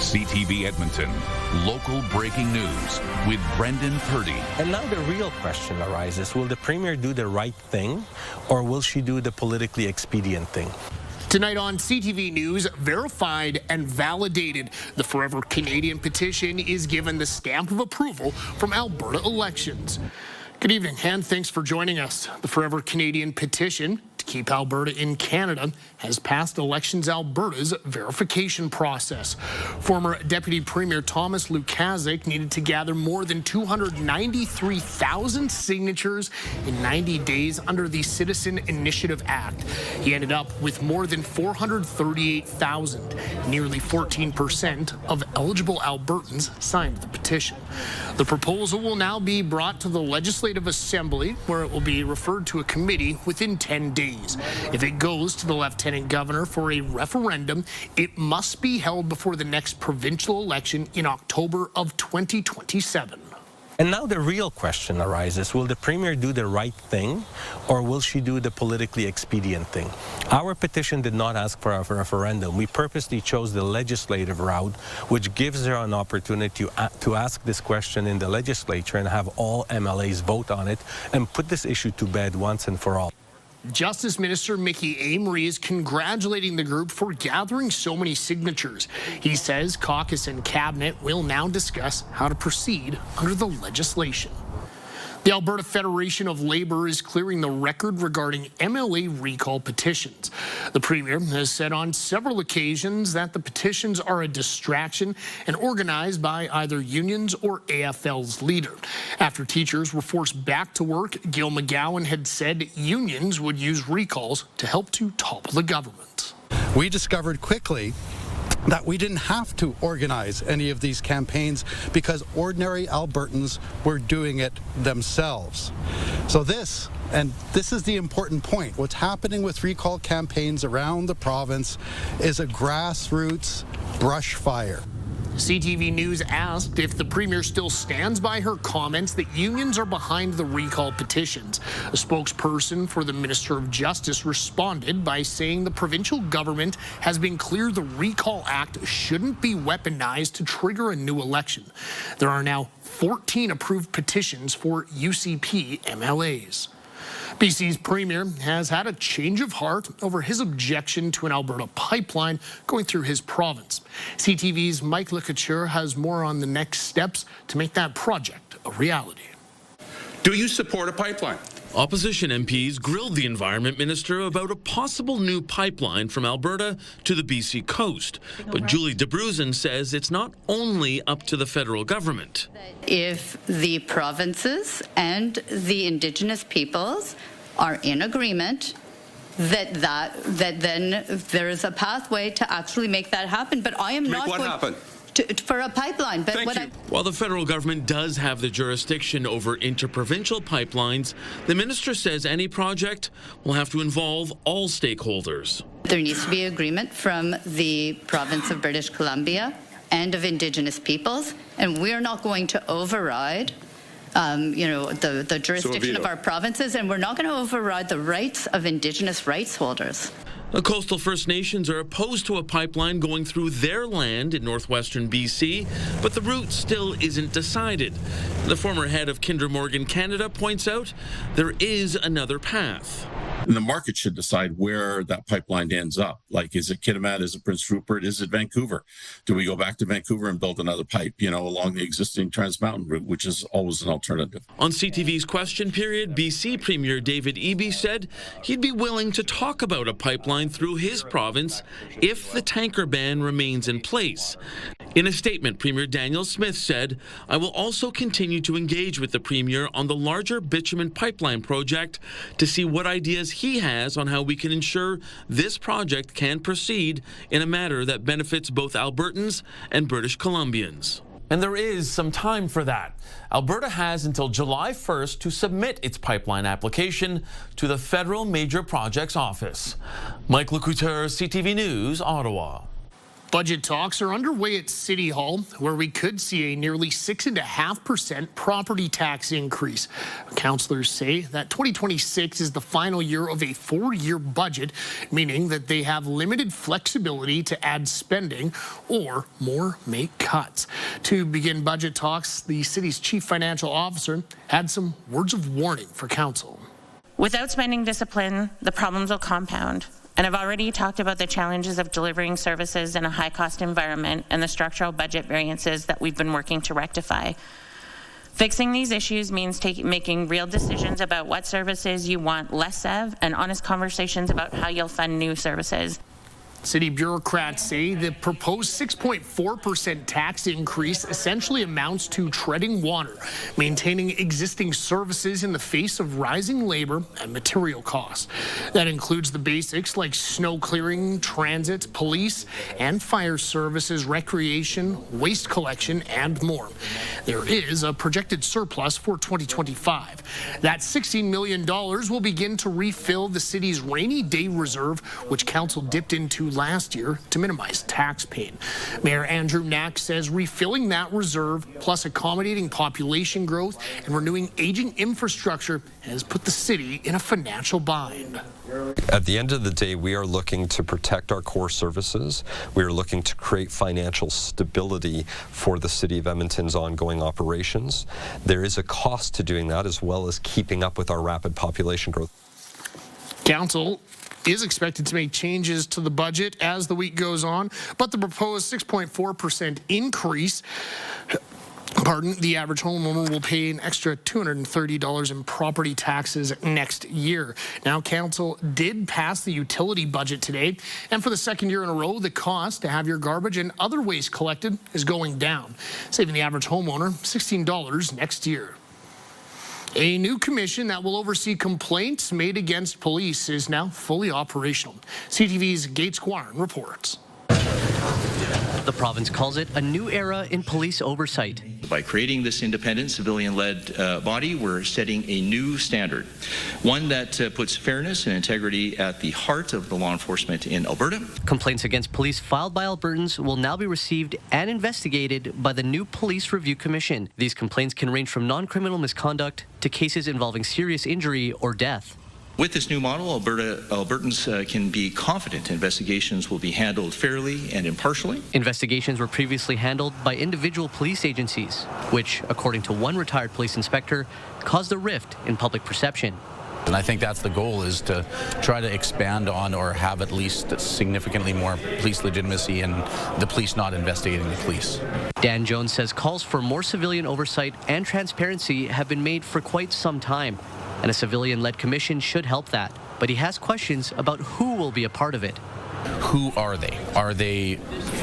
CTV Edmonton, local breaking news with Brendan Purdy. And now the real question arises, will the Premier do the right thing or will she do the politically expedient thing? Tonight on CTV News, verified and validated. The Forever Canadian petition is given the stamp of approval from Alberta Elections. Good evening, and thanks for joining us. The Forever Canadian petition to keep Alberta in Canada has passed Elections Alberta's verification process. Former Deputy Premier Thomas Lukaszuk needed to gather more than 293,000 signatures in 90 days under the Citizen Initiative Act. He ended up with more than 438,000. Nearly 14% of eligible Albertans signed the petition. The proposal will now be brought to the Legislative Assembly, where it will be referred to a committee within 10 days. If it goes to the Lieutenant Governor for a referendum, it must be held before the next provincial election in October of 2027. And now the real question arises, will the Premier do the right thing or will she do the politically expedient thing? Our petition did not ask for a referendum. We purposely chose the legislative route, which gives her an opportunity to ask this question in the legislature and have all MLAs vote on it and put this issue to bed once and for all. Justice Minister Mickey Amory is congratulating the group for gathering so many signatures. He says caucus and cabinet will now discuss how to proceed under the legislation. The Alberta Federation of Labour is clearing the record regarding MLA recall petitions. The Premier has said on several occasions that the petitions are a distraction and organized by either unions or AFL's leader. After teachers were forced back to work, Gil McGowan had said unions would use recalls to help to topple the government. We discovered quickly that we didn't have to organize any of these campaigns because ordinary Albertans were doing it themselves. So this is the important point, what's happening with recall campaigns around the province is a grassroots brush fire. CTV News asked if the Premier still stands by her comments that unions are behind the recall petitions. A spokesperson for the Minister of Justice responded by saying the provincial government has been clear the Recall Act shouldn't be weaponized to trigger a new election. There are now 14 approved petitions for UCP MLAs. BC's Premier has had a change of heart over his objection to an Alberta pipeline going through his province. CTV's Mike LeCouture has more on the next steps to make that project a reality. Do you support a pipeline? Opposition MPs grilled the Environment Minister about a possible new pipeline from Alberta to the BC coast. But Julie DeBruzen says it's not only up to the federal government. If the provinces and the Indigenous peoples are in agreement, that then there is a pathway to actually make that happen. But I am not going happen? For a pipeline. But While the federal government does have the jurisdiction over interprovincial pipelines, the minister says any project will have to involve all stakeholders. There needs to be agreement from the province of British Columbia and of Indigenous peoples, and we're not going to override the jurisdiction of our provinces, and we're not going to override the rights of Indigenous rights holders. The coastal First Nations are opposed to a pipeline going through their land in northwestern BC, but the route still isn't decided. The former head of Kinder Morgan Canada points out there is another path. And the market should decide where that pipeline ends up. Like, is it Kitimat? Is it Prince Rupert? Is it Vancouver? Do we go back to Vancouver and build another pipe, along the existing Trans Mountain route, which is always an alternative? On CTV's question period, BC Premier David Eby said he'd be willing to talk about a pipeline through his province if the tanker ban remains in place. In a statement, Premier Danielle Smith said, "I will also continue to engage with the Premier on the larger bitumen pipeline project to see what ideas he has on how we can ensure this project can proceed in a manner that benefits both Albertans and British Columbians." And there is some time for that. Alberta has until July 1st to submit its pipeline application to the Federal Major Projects Office. Mike LeCouture, CTV News, Ottawa. Budget talks are underway at City Hall, where we could see a nearly 6.5% property tax increase. Councillors say that 2026 is the final year of a 4-year budget, meaning that they have limited flexibility to add spending or make cuts. To begin budget talks, the city's chief financial officer had some words of warning for council. Without spending discipline, the problems will compound. And I've already talked about the challenges of delivering services in a high-cost environment and the structural budget variances that we've been working to rectify. Fixing these issues means making real decisions about what services you want less of and honest conversations about how you'll fund new services. City bureaucrats say the proposed 6.4% tax increase essentially amounts to treading water, maintaining existing services in the face of rising labor and material costs. That includes the basics like snow clearing, transit, police and fire services, recreation, waste collection, and more. There is a projected surplus for 2025. That $16 million will begin to refill the city's rainy day reserve, which council dipped into last year to minimize tax pain. Mayor Andrew Knack says refilling that reserve, plus accommodating population growth and renewing aging infrastructure, has put the city in a financial bind. At the end of the day, we are looking to protect our core services. We are looking to create financial stability for the City of Edmonton's ongoing operations. There is a cost to doing that, as well as keeping up with our rapid population growth. Council is expected to make changes to the budget as the week goes on, but the proposed 6.4% increase, the average homeowner will pay an extra $230 in property taxes next year. Now, council did pass the utility budget today, and for the second year in a row, the cost to have your garbage and other waste collected is going down, saving the average homeowner $16 next year. A new commission that will oversee complaints made against police is now fully operational. CTV's Gates Guarin reports. The province calls it a new era in police oversight. By creating this independent civilian-led body, we're setting a new standard, one that puts fairness and integrity at the heart of the law enforcement in Alberta. Complaints against police filed by Albertans will now be received and investigated by the new Police Review Commission. These complaints can range from non-criminal misconduct to cases involving serious injury or death. With this new model, Albertans can be confident investigations will be handled fairly and impartially. Investigations were previously handled by individual police agencies, which, according to one retired police inspector, caused a rift in public perception. And I think that's the goal, is to try to expand on or have at least significantly more police legitimacy and the police not investigating the police. Dan Jones says calls for more civilian oversight and transparency have been made for quite some time, and a civilian-led commission should help that. But he has questions about who will be a part of it. Who are they? Are they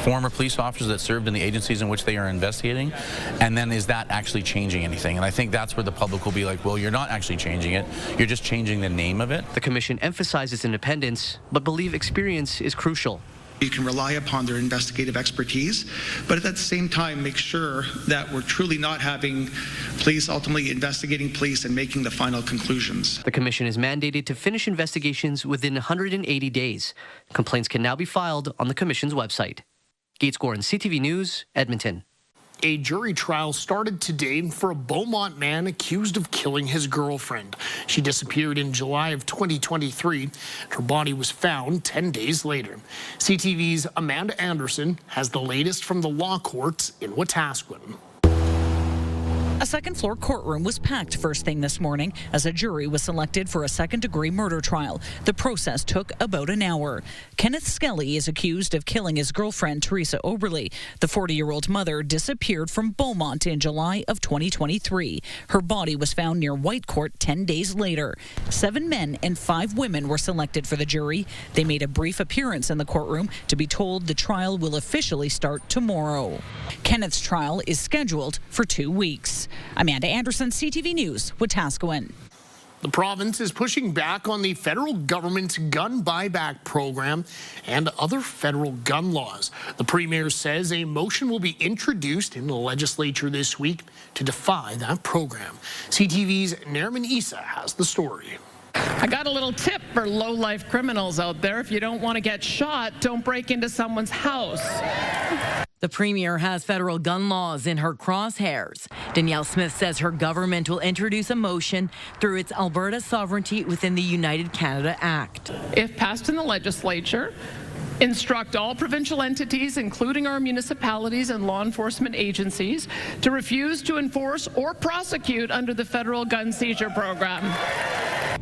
former police officers that served in the agencies in which they are investigating? And then is that actually changing anything? And I think that's where the public will be like, well, you're not actually changing it. You're just changing the name of it. The commission emphasizes independence, but believe experience is crucial. You can rely upon their investigative expertise, but at the same time make sure that we're truly not having police ultimately investigating police and making the final conclusions. The commission is mandated to finish investigations within 180 days. Complaints can now be filed on the commission's website. Gates Guarin, CTV News, Edmonton. A jury trial started today for a Beaumont man accused of killing his girlfriend. She disappeared in July of 2023. Her body was found 10 days later. CTV's Amanda Anderson has the latest from the law courts in Wetaskiwin. A second-floor courtroom was packed first thing this morning as a jury was selected for a second-degree murder trial. The process took about an hour. Kenneth Skelly is accused of killing his girlfriend, Teresa Oberle. The 40-year-old mother disappeared from Beaumont in July of 2023. Her body was found near Whitecourt 10 days later. 7 men and 5 women were selected for the jury. They made a brief appearance in the courtroom to be told the trial will officially start tomorrow. Kenneth's trial is scheduled for 2 weeks. Amanda Anderson, CTV News, Wetaskiwin. The province is pushing back on the federal government's gun buyback program and other federal gun laws. The premier says a motion will be introduced in the legislature this week to defy that program. CTV's Nerman Issa has the story. I got a little tip for low-life criminals out there. If you don't want to get shot, don't break into someone's house. The Premier has federal gun laws in her crosshairs. Danielle Smith says her government will introduce a motion through its Alberta Sovereignty Within the United Canada Act. If passed in the legislature, instruct all provincial entities, including our municipalities and law enforcement agencies, to refuse to enforce or prosecute under the federal gun seizure program.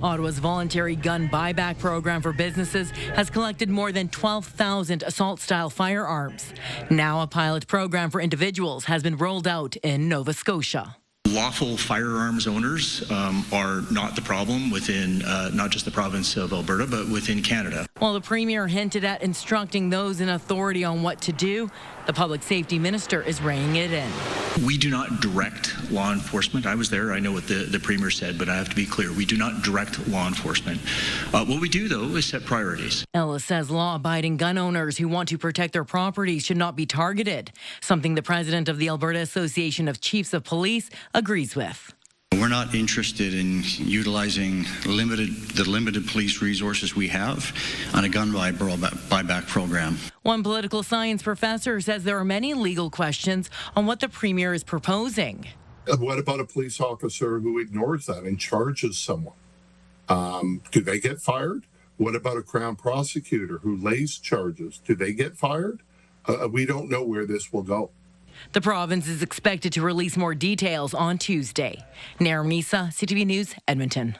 Ottawa's voluntary gun buyback program for businesses has collected more than 12,000 assault-style firearms. Now a pilot program for individuals has been rolled out in Nova Scotia. Lawful firearms owners are not the problem within not just the province of Alberta, but within Canada. While the Premier hinted at instructing those in authority on what to do, the Public Safety Minister is reining it in. We do not direct law enforcement. I was there. I know what the Premier said, but I have to be clear. We do not direct law enforcement. What we do, though, is set priorities. Ellis says law-abiding gun owners who want to protect their property should not be targeted, something the president of the Alberta Association of Chiefs of Police agrees with. We're not interested in utilizing the limited police resources we have on a gun buyback program. One political science professor says there are many legal questions on what the Premier is proposing. What about a police officer who ignores that and charges someone? Do they get fired? What about a Crown prosecutor who lays charges? Do they get fired? We don't know where this will go. The province is expected to release more details on Tuesday. Naramisa, CTV News, Edmonton.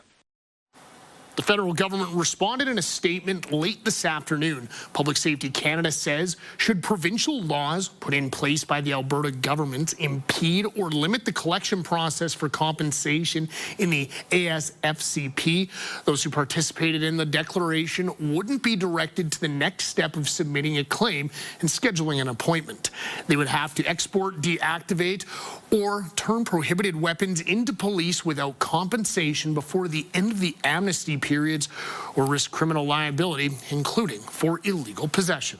The federal government responded in a statement late this afternoon. Public Safety Canada says, should provincial laws put in place by the Alberta government impede or limit the collection process for compensation in the ASFCP, those who participated in the declaration wouldn't be directed to the next step of submitting a claim and scheduling an appointment. They would have to export, deactivate, or turn prohibited weapons into police without compensation before the end of the amnesty periods or risk criminal liability, including for illegal possession.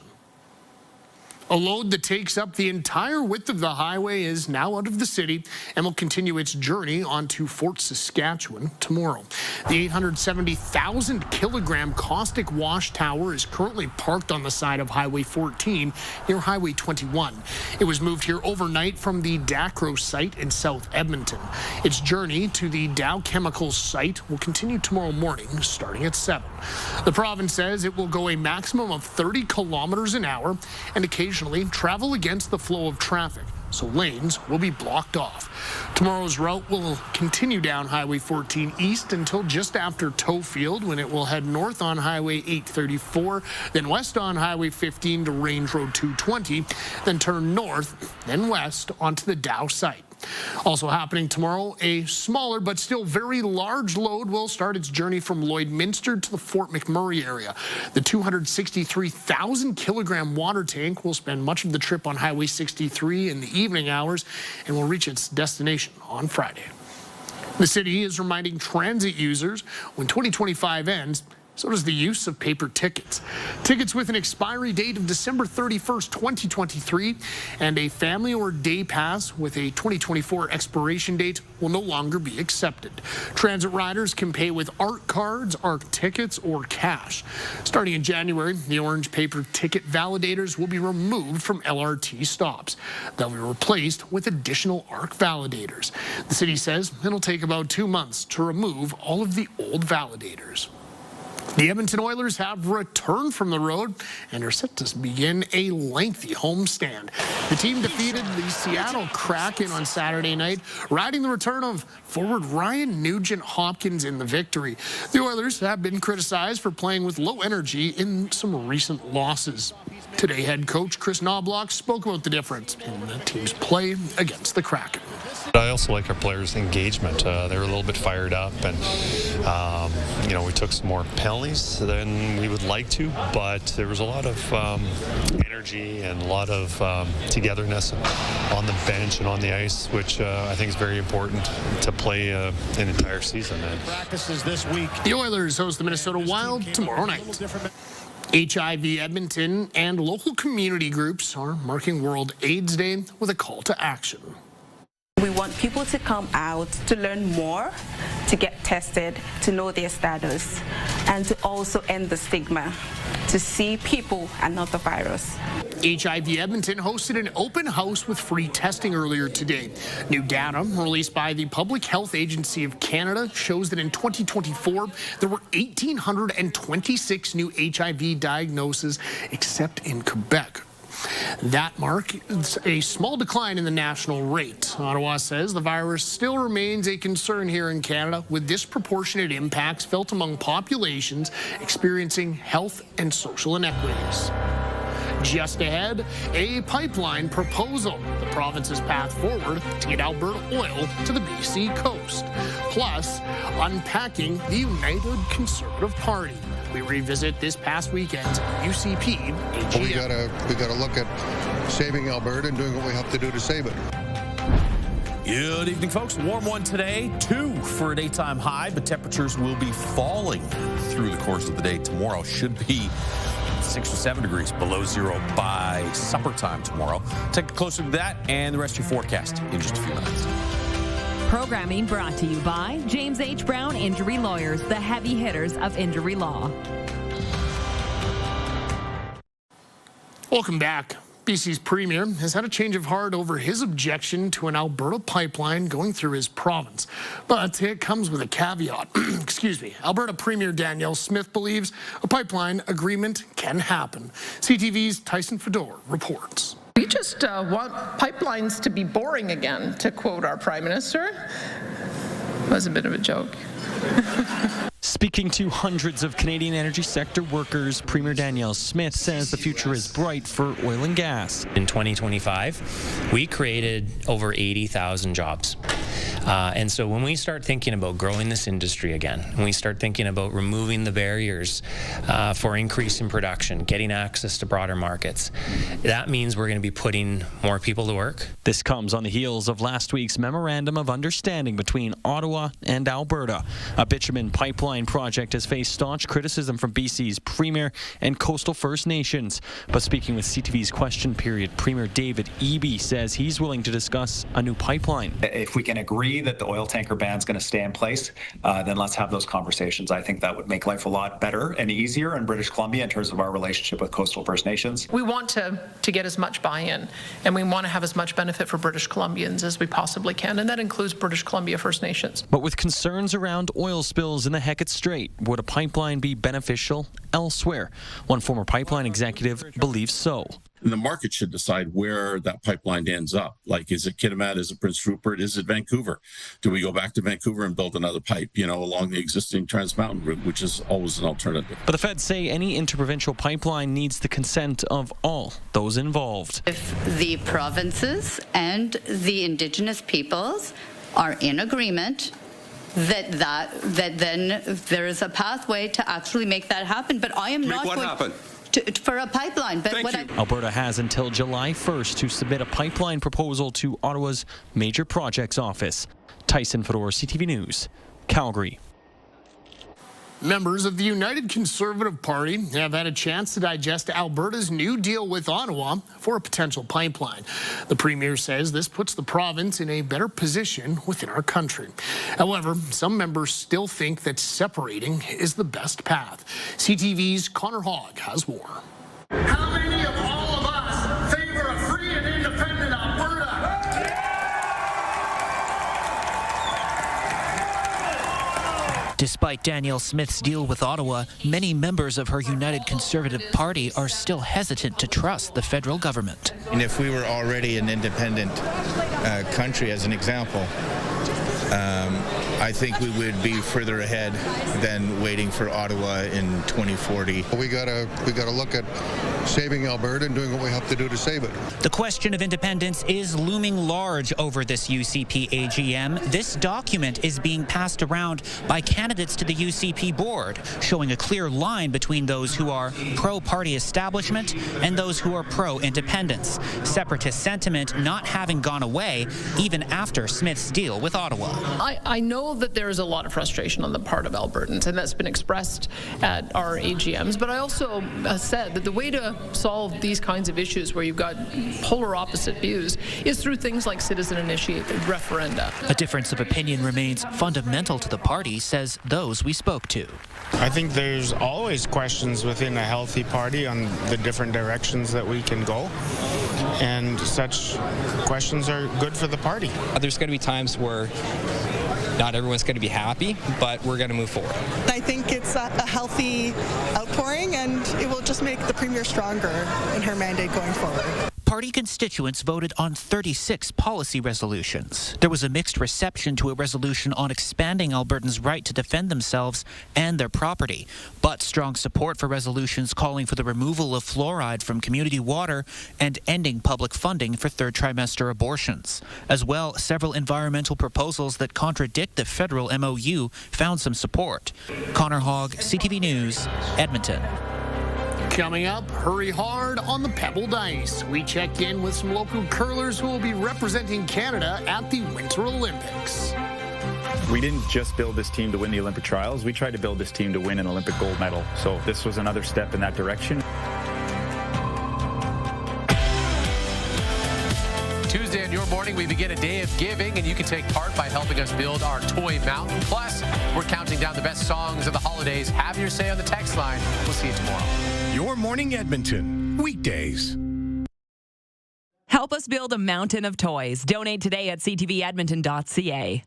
A load that takes up the entire width of the highway is now out of the city and will continue its journey onto Fort Saskatchewan tomorrow. The 870,000 kilogram caustic wash tower is currently parked on the side of Highway 14 near Highway 21. It was moved here overnight from the Dacro site in South Edmonton. Its journey to the Dow Chemicals site will continue tomorrow morning starting at 7. The province says it will go a maximum of 30 kilometers an hour and occasionally travel against the flow of traffic, so lanes will be blocked off. Tomorrow's route will continue down Highway 14 east until just after Towfield, when it will head north on Highway 834, then west on Highway 15 to Range Road 220, then turn north, then west onto the Dow site. Also happening tomorrow, a smaller but still very large load will start its journey from Lloydminster to the Fort McMurray area. The 263,000 kilogram water tank will spend much of the trip on Highway 63 in the evening hours and will reach its destination on Friday. The city is reminding transit users when 2025 ends, so does the use of paper tickets. Tickets with an expiry date of December 31st, 2023, and a family or day pass with a 2024 expiration date will no longer be accepted. Transit riders can pay with ARC cards, ARC tickets, or cash. Starting in January, the orange paper ticket validators will be removed from LRT stops. They'll be replaced with additional ARC validators. The city says it'll take about 2 months to remove all of the old validators. The Edmonton Oilers have returned from the road and are set to begin a lengthy homestand. The team defeated the Seattle Kraken on Saturday night, riding the return of forward Ryan Nugent-Hopkins in the victory. The Oilers have been criticized for playing with low energy in some recent losses. Today, head coach Chris Knobloch spoke about the difference in the team's play against the Kraken. I also like our players' engagement. They were a little bit fired up, and we took some more penalties than we would like to, but there was a lot of energy and a lot of togetherness on the bench and on the ice, which I think is very important to play an entire season. Practices this week. The Oilers host the Minnesota Wild tomorrow night. HIV Edmonton and local community groups are marking World AIDS Day with a call to action. We want want people to come out to learn more, to get tested, to know their status, and to also end the stigma, to see people and not the virus. HIV Edmonton hosted an open house with free testing earlier today. New data released by the Public Health Agency of Canada shows that in 2024, there were 1,826 new HIV diagnoses, except in Quebec. That marks a small decline in the national rate. Ottawa says the virus still remains a concern here in Canada, with disproportionate impacts felt among populations experiencing health and social inequities. Just ahead, a pipeline proposal, the province's path forward to get Alberta oil to the BC coast. Plus, unpacking the United Conservative Party. We revisit this past weekend's UCP AGM. We gotta look at saving Alberta and doing what we have to do to save it. Good evening, folks. Warm one today, 2 for a daytime high, but temperatures will be falling through the course of the day. Tomorrow should be 6 or 7 degrees below zero by supper time tomorrow. Take a closer look at that and the rest of your forecast in just a few minutes. Programming brought to you by James H. Brown Injury Lawyers, the heavy hitters of injury law. Welcome back. BC's Premier has had a change of heart over his objection to an Alberta pipeline going through his province. But it comes with a caveat. Excuse me. Alberta Premier Danielle Smith believes a pipeline agreement can happen. CTV's Tyson Fedor reports. We just want pipelines to be boring again, to quote our Prime Minister. That was a bit of a joke. Speaking to hundreds of Canadian energy sector workers, Premier Danielle Smith says the future is bright for oil and gas. In 2025, we created over 80,000 jobs. And so when we start thinking about growing this industry again, when we start thinking about removing the barriers for increase in production, getting access to broader markets, that means we're going to be putting more people to work. This comes on the heels of last week's Memorandum of Understanding between Ottawa and Alberta. A bitumen pipeline project has faced staunch criticism from BC's Premier and coastal First Nations. But speaking with CTV's Question Period, Premier David Eby says he's willing to discuss a new pipeline. If we can agree that the oil tanker ban is going to stay in place, then let's have those conversations. I think that would make life a lot better and easier in British Columbia in terms of our relationship with coastal First Nations. We want to get as much buy-in, and we want to have as much benefit for British Columbians as we possibly can, and that includes British Columbia First Nations. But with concerns around oil spills in the Hecate Strait, would a pipeline be beneficial elsewhere? One former pipeline executive believes so. And the market should decide where that pipeline ends up. Like, is it Kitimat? Is it Prince Rupert? Is it Vancouver? Do we go back to Vancouver and build another pipe, along the existing Trans Mountain route, which is always an alternative? But the feds say any interprovincial pipeline needs the consent of all those involved. If the provinces and the Indigenous peoples are in agreement, that then there is a pathway to actually make that happen. But I am not going... What happened? For a pipeline. But Alberta has until July 1st to submit a pipeline proposal to Ottawa's Major Projects Office. Tyson Fedor, CTV News, Calgary. Members of the United Conservative Party have had a chance to digest Alberta's new deal with Ottawa for a potential pipeline. The Premier says this puts the province in a better position within our country. However, some members still think that separating is the best path. CTV's Connor Hogg has more. How many of all of us favor a free and independent Alberta? Despite Danielle Smith's deal with Ottawa, many members of her United Conservative Party are still hesitant to trust the federal government. And if we were already an independent country, as an example, I think we would be further ahead than waiting for Ottawa in 2040. We gotta look at saving Alberta and doing what we have to do to save it. The question of independence is looming large over this UCP AGM. This document is being passed around by candidates to the UCP board, showing a clear line between those who are pro-party establishment and those who are pro-independence. Separatist sentiment not having gone away even after Smith's deal with Ottawa. I know that there is a lot of frustration on the part of Albertans, and that's been expressed at our AGMs, but I also said that the way to solve these kinds of issues where you've got polar opposite views is through things like citizen-initiated referenda. A difference of opinion remains fundamental to the party, says those we spoke to. I think there's always questions within a healthy party on the different directions that we can go, and such questions are good for the party. There's going to be times where not everyone's going to be happy, but we're going to move forward. I think it's a healthy outpouring, and it will just make the Premier stronger in her mandate going forward. Party constituents voted on 36 policy resolutions. There was a mixed reception to a resolution on expanding Albertans' right to defend themselves and their property, but strong support for resolutions calling for the removal of fluoride from community water and ending public funding for third trimester abortions. As well, several environmental proposals that contradict the federal MOU found some support. Connor Hogg, CTV News, Edmonton. Coming up, hurry hard on the pebbled ice. We check in with some local curlers who will be representing Canada at the Winter Olympics. We didn't just build this team to win the Olympic trials. We tried to build this team to win an Olympic gold medal. So this was another step in that direction. Tuesday in your morning, we begin a day of giving, and you can take part by helping us build our toy mountain. Plus, we're counting down the best songs of the holidays. Have your say on the text line. We'll see you tomorrow. Your Morning Edmonton, weekdays. Help us build a mountain of toys. Donate today at ctvedmonton.ca.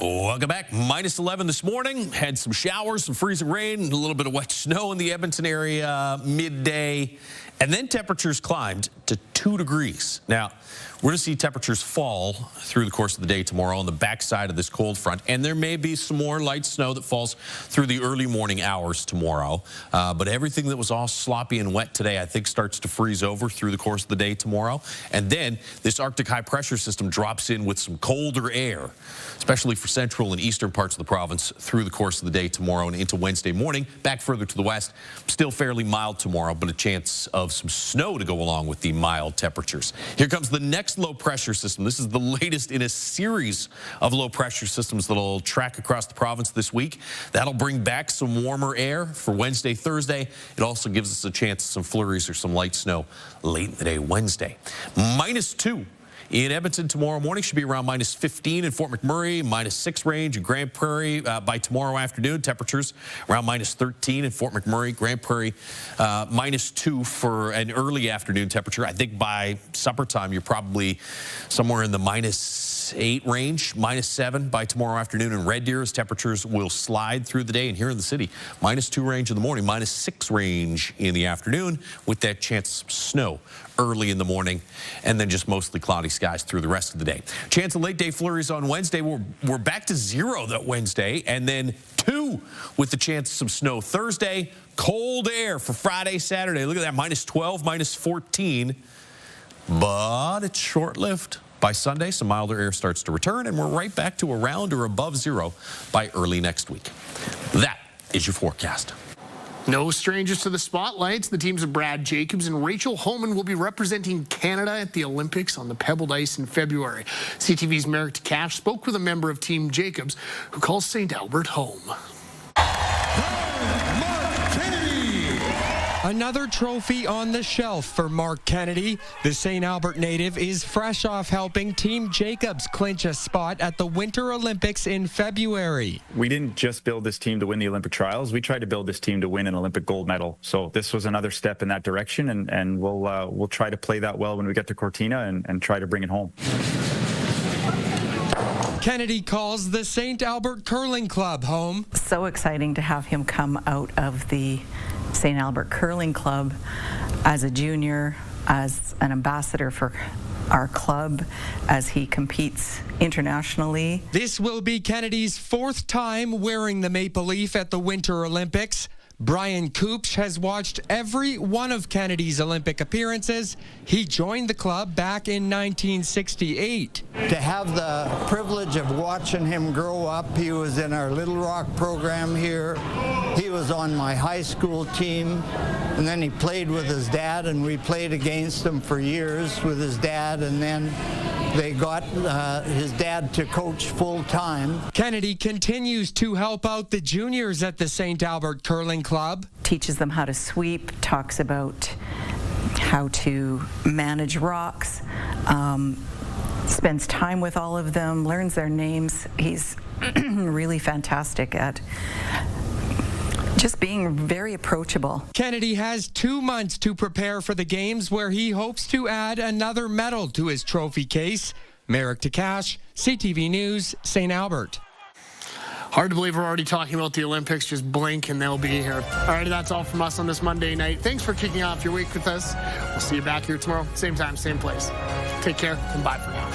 Welcome back. Minus 11 this morning. Had some showers, some freezing rain, a little bit of wet snow in the Edmonton area midday. And then temperatures climbed to 2 degrees. Now, we're going to see temperatures fall through the course of the day tomorrow on the backside of this cold front. And there may be some more light snow that falls through the early morning hours tomorrow. But everything that was all sloppy and wet today, I think, starts to freeze over through the course of the day tomorrow. And then this Arctic high pressure system drops in with some colder air, especially for central and eastern parts of the province through the course of the day tomorrow and into Wednesday morning. Back further to the west, still fairly mild tomorrow, but a chance of some snow to go along with the mild temperatures. Here comes the next low pressure system. This is the latest in a series of low pressure systems that'll track across the province this week. That'll bring back some warmer air for Wednesday, Thursday. It also gives us a chance of some flurries or some light snow late in the day Wednesday. -2. In Edmonton tomorrow morning should be around -15 in Fort McMurray, -6 range in Grand Prairie. By tomorrow afternoon, temperatures around -13 in Fort McMurray, Grand Prairie, -2 for an early afternoon temperature. I think by supper time, you're probably somewhere in the -8 range, -7 by tomorrow afternoon. In Red Deer, as temperatures will slide through the day. And here in the city, -2 range in the morning, -6 range in the afternoon, with that chance of snow early in the morning, and then just mostly cloudy skies through the rest of the day. Chance of late day flurries on Wednesday. We're back to 0 that Wednesday, and then 2 with the chance of some snow Thursday. Cold air for Friday, Saturday. Look at that, -12, -14, but it's short-lived. By Sunday, some milder air starts to return, and we're right back to around or above 0 by early next week. That is your forecast. No strangers to the spotlights. The teams of Brad Jacobs and Rachel Homan will be representing Canada at the Olympics on the pebbled ice in February. CTV's Merrick Cash spoke with a member of Team Jacobs who calls St. Albert home. Another trophy on the shelf for Mark Kennedy. The St. Albert native is fresh off helping Team Jacobs clinch a spot at the Winter Olympics in February. We didn't just build this team to win the Olympic trials. We tried to build this team to win an Olympic gold medal. So this was another step in that direction, and we'll try to play that well when we get to Cortina and try to bring it home. Kennedy calls the St. Albert Curling Club home. So exciting to have him come out of the St. Albert Curling Club as a junior, as an ambassador for our club, as he competes internationally. This will be Kennedy's 4th time wearing the Maple Leaf at the Winter Olympics. Brian Koopsch has watched every one of Kennedy's Olympic appearances. He joined the club back in 1968. To have the privilege of watching him grow up, he was in our Little Rock program here. He was on my high school team, and then he played with his dad, and we played against him for years with his dad, and then They got his dad to coach full-time. Kennedy continues to help out the juniors at the St. Albert Curling Club. Teaches them how to sweep, talks about how to manage rocks, spends time with all of them, learns their names. He's really fantastic at just being very approachable. Kennedy has 2 months to prepare for the games, where he hopes to add another medal to his trophy case. Merrick Takash, CTV News, St. Albert. Hard to believe we're already talking about the Olympics. Just blink and they'll be here. All right, that's all from us on this Monday night. Thanks for kicking off your week with us. We'll see you back here tomorrow, same time, same place. Take care and bye for now.